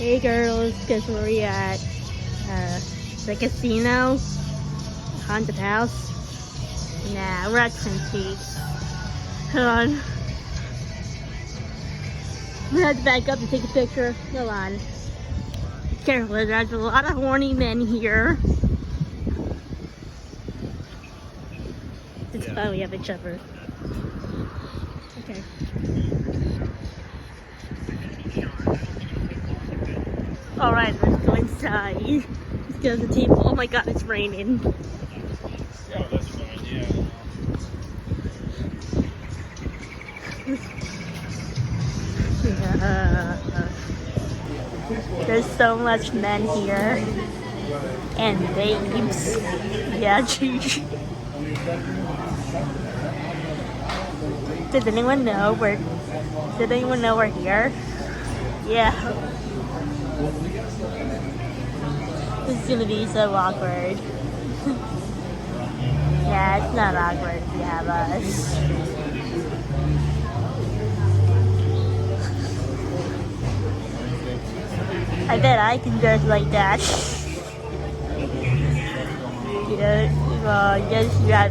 Hey girls, guess where we at? The casino? Haunted house? Nah, we're at Twin Peaks. Hold on. I'm gonna have to back up and take a picture. Hold on. Careful, there's a lot of horny men here. It's fun, we have each other. Okay. Alright, let's go inside. Let's go to the table. Oh my god, it's raining. Oh, that's fine, yeah. There's so much men here. And babes. Yeah, Gigi. Does anyone know we're here? Yeah. This is gonna be so awkward. Yeah, it's not awkward if you have us. I bet I can dress like that. Yeah, well, yes, yeah.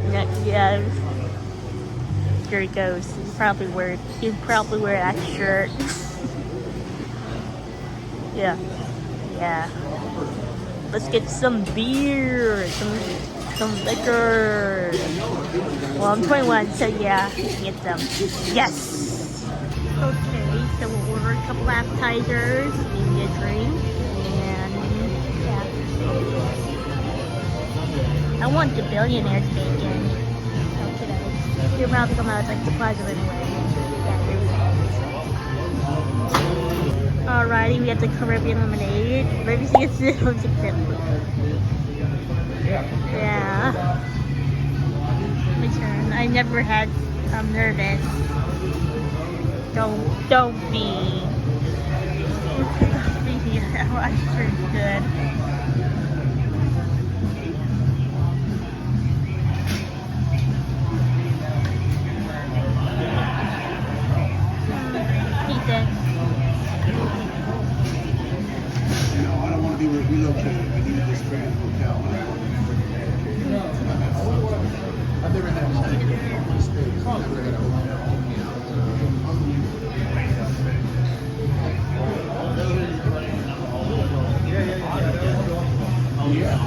Here it goes. He'd probably wear that shirt. Yeah. Let's get some beer, some liquor. Well, I'm 21, so yeah, we can get some. Yes! Okay, so we'll order a couple appetizers, maybe a drink, and yeah. I want the billionaire bacon. Okay. You're about to come out like the plaza anyway. Yeah, here we go. Alrighty, we have the Caribbean lemonade. Let me see if this one's acceptable. Yeah. My turn. I never had. I'm nervous. Don't be. Yeah, I'm sure it's good. Relocated. We need this brand hotel. I've never had a space. I've never had a hotel. Oh yeah.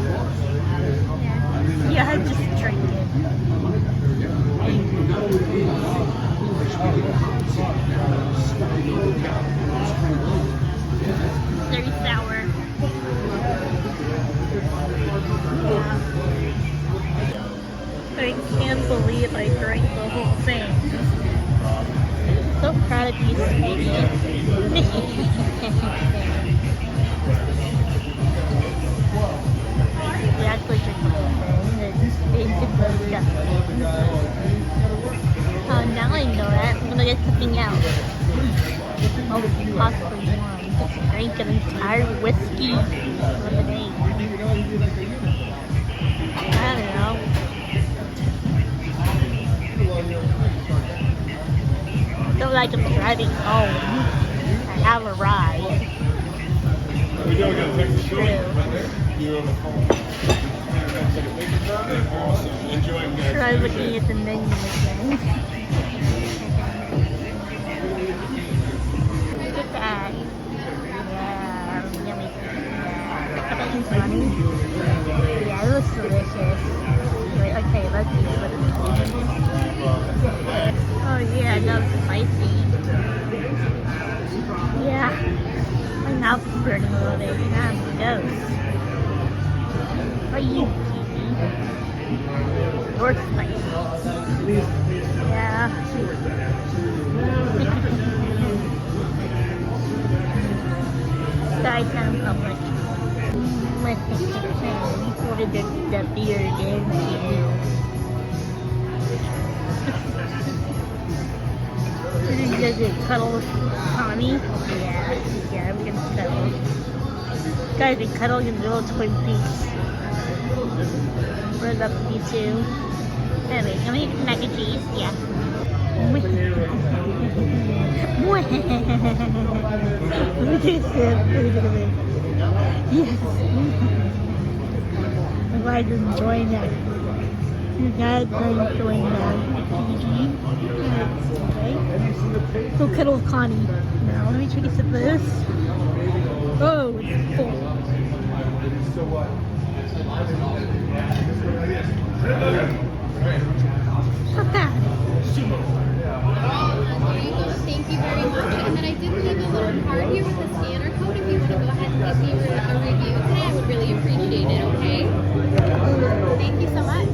Yeah, I'm just drinking. Very sour. I can't believe I drank the whole thing. I'm so proud of you, sweetie. We actually drank the whole thing. It's disgusting. Now I know that. I'm gonna get something else. Oh, possibly one. Just drink an entire whiskey lemonade. I don't know. I feel like I'm driving home. I have a ride. We don't gotta take the short. You're on the phone. Awesome. Enjoying that. Try looking at the menu again. Look at that. Yeah, yummy. Yeah. How about you, Connie? Yeah, it looks delicious. Wait, okay, let's see what it is. Oh yeah, that was spicy. Yeah. My mouth is burning a little bit. Now it goes. Are you kidding? Or spicy. Yeah. Skytown Public. What did the beer again? Does it cuddle Connie? Yeah, we can cuddle. Guys, we cuddle in little Twin Peaks. We're up to you too. Anyway, can we get mac and cheese? Yeah. Yes. I'm glad you're enjoying that. Your dad's enjoying that. Gigi. Okay. Go cuddle with Connie. Now let me take a sip of this. Oh, it's full. Not bad. There you go. Thank you very much. And then I did leave a little card here with the scanner code. If you want to go ahead and give me a review today, I would really appreciate it, okay? Thank you so much.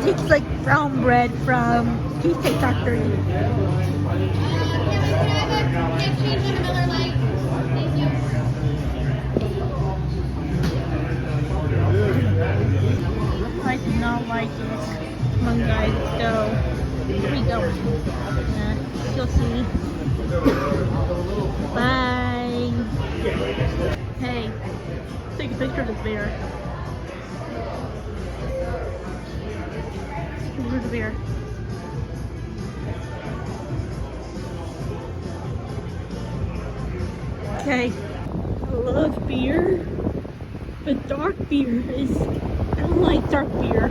Tastes like brown bread from Cheesecake Factory. Can I have a exchange on a Miller Lite? Thank you. I do not like it. Come on, guys, let's go. Where are we going? You'll see. Bye. Hey, let's take a picture of this bear. Where's the bear? Okay. I love beer, but dark beer is. I don't like dark beer.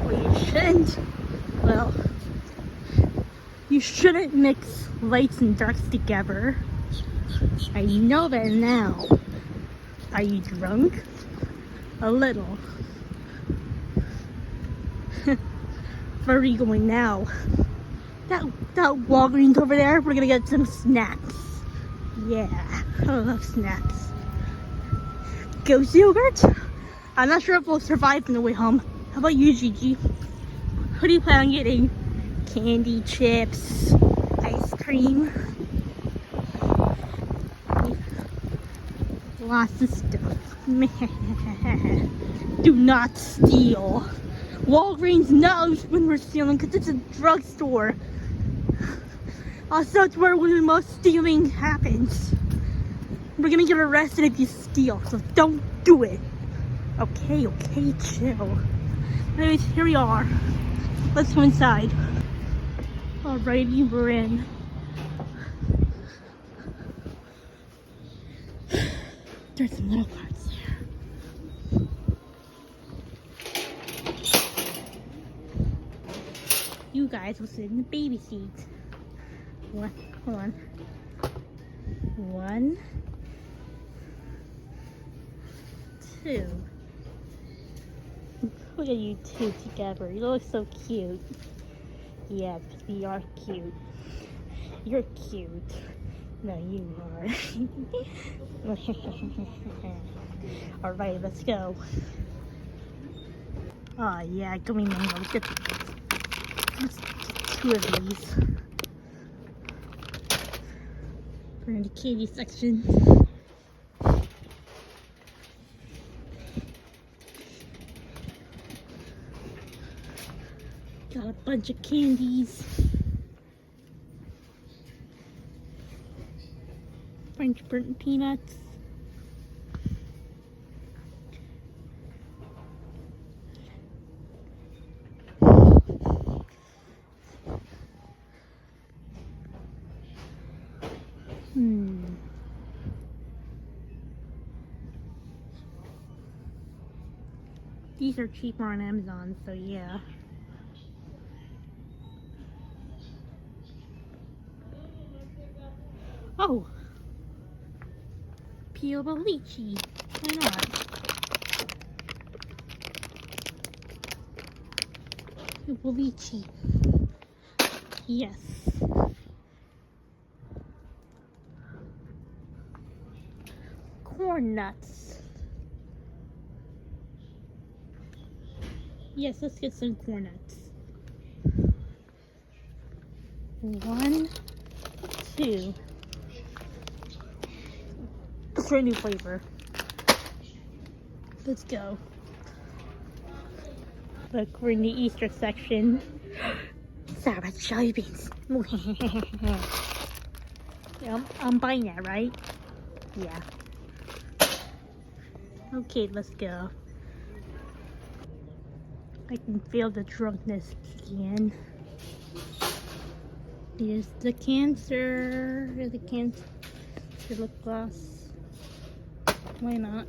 Well, you shouldn't. Well, you shouldn't mix lights and darks together. I know that now. Are you drunk? A little. Where are you going now? That Walgreens over there, we're gonna get some snacks. Yeah, I love snacks. Ghost yogurt? I'm not sure if we'll survive on the way home. How about you, Gigi? What do you plan on getting? Candy, chips, ice cream. Lots of stuff. Do not steal. Walgreens knows when we're stealing because it's a drugstore. Also, it's where the most stealing happens. We're gonna get arrested if you steal, so don't do it. Okay, chill. Anyways, here we are. Let's go inside. Alrighty, we're in. There's some little cards there. You guys will sit in the baby seat. Hold on. 1, 2. Look at you two together. You look so cute. Yeah, we are cute. You're cute. No, you are. Alright, let's go. Oh yeah, gummy mango. Let's get 2 of these. We're in the candy section. Got a bunch of candies. French burnt peanuts. These are cheaper on Amazon, so yeah. Oh! Peelable lychee. Why not? Peelable lychee. Yes. Corn nuts. Yes, let's get some corn nuts. 1, 2. Let's try a new flavor. Let's go. Look, we're in the Easter section. Sorry, jelly beans. Yeah, I'm buying that, right? Yeah. Okay, let's go. I can feel the drunkenness again. Here's the cancer. The cancer lip gloss. Why not?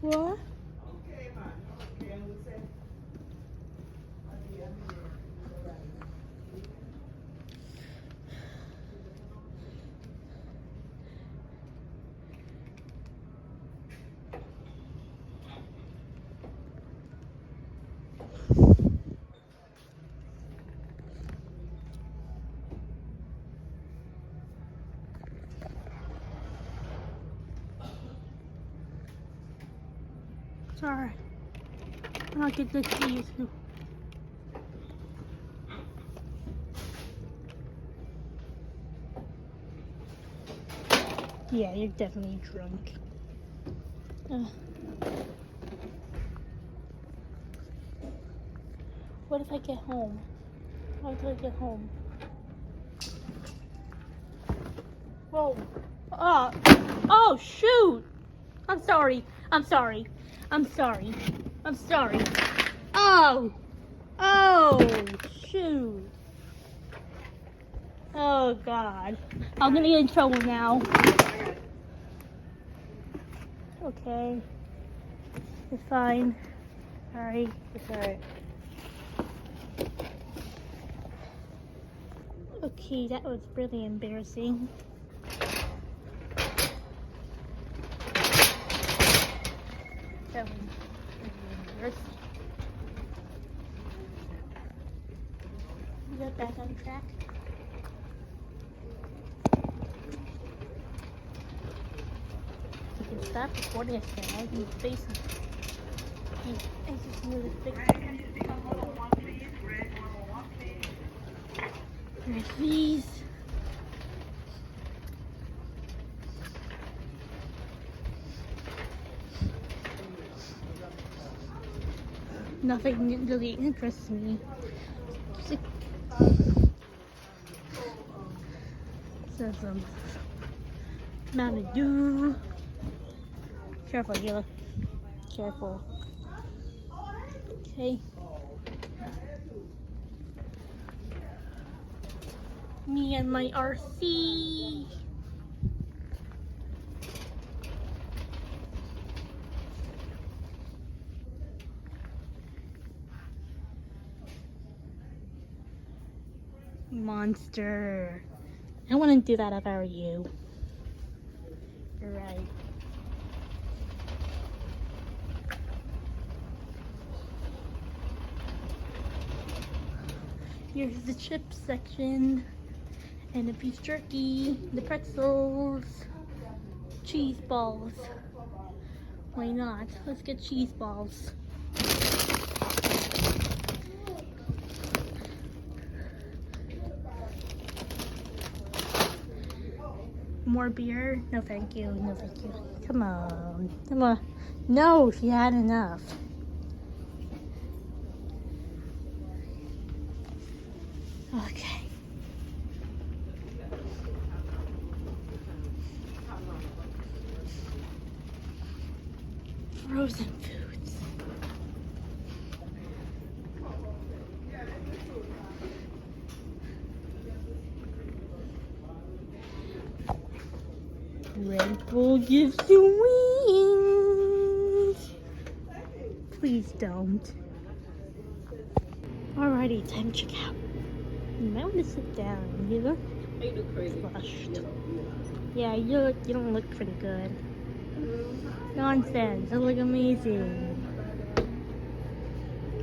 What? Sorry. I'll get this to you too. Yeah, you're definitely drunk. What if I get home? How do I get home? Whoa. Oh. Oh, shoot. I'm sorry. I'm sorry. I'm sorry. I'm sorry. Oh. Oh, shoot. Oh, God. I'm gonna get in trouble now. Okay. It's fine. Sorry. It's alright. Okay, that was really embarrassing. That was really embarrassing. We got back on track. You can stop recording it now. You can face it. I just need to fix it. Red, please. Nothing really interests me. So some Mountain Dew. Careful, Gila. Careful. Okay. Me and my RC. Monster. I wouldn't do that if I were you. You're right. Here's the chip section. And the beef jerky, the pretzels, cheese balls. Why not? Let's get cheese balls. More beer? No thank you, no thank you. Come on, come on. No, she had enough. Okay. Frozen foods. Red Bull gives you wings. Please don't. Alrighty, time to check out. You might want to sit down. You look flushed. Yeah, you don't look pretty good. Nonsense. You look amazing.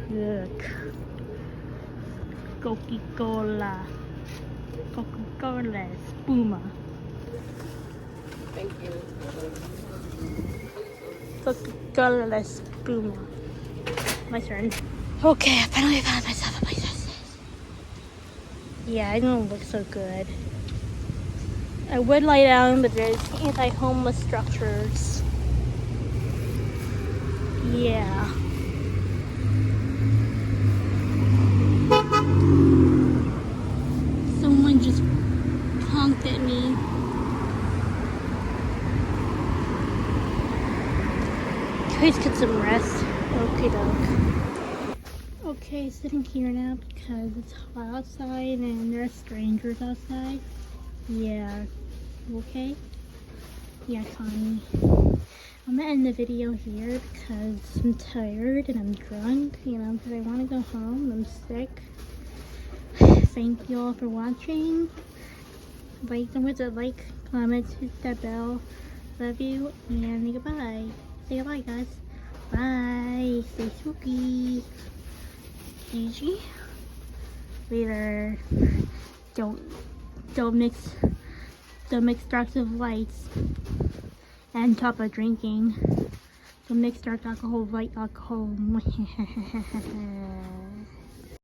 Look. Coca-Cola. Coca-Cola Spuma. Thank you. Coca-Cola Spuma. My turn. Okay, I finally found myself a place that says. Yeah, it don't look so good. I would lie down, but there's anti-homeless structures. Yeah. Someone just honked at me. Please get some rest. Okay, doke. Okay, sitting here now because it's hot outside and there are strangers outside. Yeah. Okay? Yeah, Connie. I'm gonna end the video here because I'm tired and I'm drunk, you know, because I want to go home. I'm sick. Thank you all for watching. Don't forget to like, comment, hit that bell. Love you and goodbye. Say goodbye, guys. Bye. Stay spooky. Gigi. Later. Don't mix dark of lights and top of drinking. Don't mix dark alcohol, light alcohol.